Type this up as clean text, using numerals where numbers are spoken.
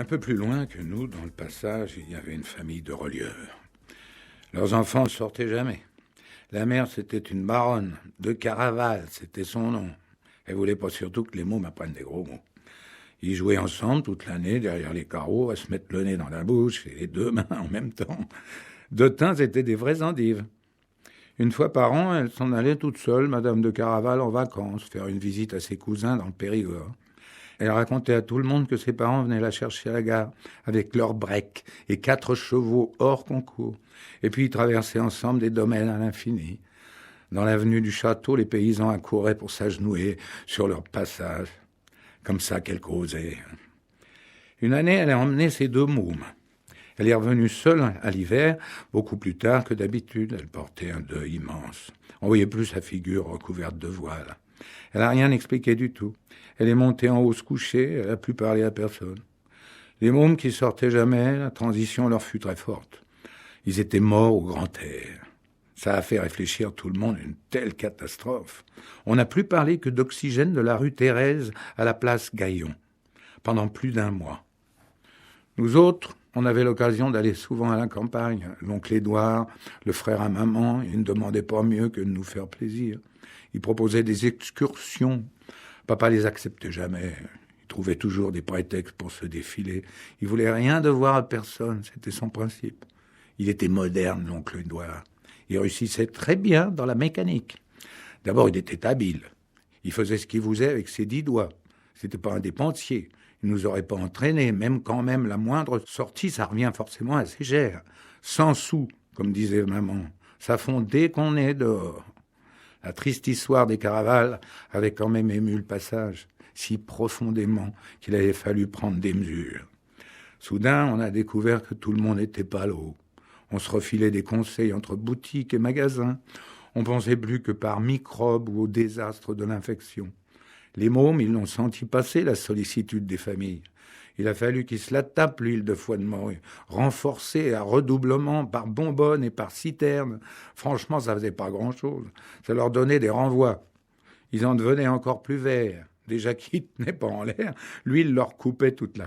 Un peu plus loin que nous, dans le passage, il y avait une famille de relieurs. Leurs enfants ne sortaient jamais. La mère, c'était une baronne de Caraval, c'était son nom. Elle voulait pas surtout que les mômes apprennent des gros mots. Ils jouaient ensemble toute l'année derrière les carreaux, à se mettre le nez dans la bouche et les deux mains en même temps. De temps, c'était des vraies endives. Une fois par an, elle s'en allait toute seule, Madame de Caraval, en vacances, faire une visite à ses cousins dans le Périgord. Elle racontait à tout le monde que ses parents venaient la chercher à la gare avec leur break et 4 chevaux hors concours. Et puis ils traversaient ensemble des domaines à l'infini. Dans l'avenue du château, les paysans accouraient pour s'agenouiller sur leur passage. Comme ça qu'elle causait. Une année, elle a emmené ses 2 mômes. Elle est revenue seule à l'hiver, beaucoup plus tard que d'habitude. Elle portait un deuil immense. On voyait plus sa figure recouverte de voile. Elle n'a rien expliqué du tout. Elle est montée en haut se coucher, elle n'a plus parlé à personne. Les mômes qui sortaient jamais, la transition leur fut très forte. Ils étaient morts au grand air. Ça a fait réfléchir tout le monde à une telle catastrophe. On n'a plus parlé que d'oxygène de la rue Thérèse à la place Gaillon, pendant plus d'1 mois. Nous autres, on avait l'occasion d'aller souvent à la campagne. L'oncle Édouard, le frère à maman, ils ne demandaient pas mieux que de nous faire plaisir. Ils proposaient des excursions. Papa les acceptait jamais. Il trouvait toujours des prétextes pour se défiler. Il voulait rien devoir à personne, c'était son principe. Il était moderne, l'oncle Édouard. Il réussissait très bien dans la mécanique. D'abord, il était habile. Il faisait ce qu'il voulait avec ses 10 doigts. C'était pas un dépensier. Il nous aurait pas entraînés, même quand même la moindre sortie, ça revient forcément assez cher. 100 sous, comme disait maman. Ça fond dès qu'on est dehors. La triste histoire des Caraval avait quand même ému le passage, si profondément qu'il avait fallu prendre des mesures. Soudain, on a découvert que tout le monde était palo. On se refilait des conseils entre boutiques et magasins. On pensait plus que par microbes ou au désastre de l'infection. Les mômes, ils l'ont senti passer, la sollicitude des familles. Il a fallu qu'ils se la tapent, l'huile de foie de morue, renforcée à redoublement par bonbonne et par citerne. Franchement, ça faisait pas grand-chose. Ça leur donnait des renvois. Ils en devenaient encore plus verts. Déjà qu'ils tenaient pas en l'air, l'huile leur coupait toute la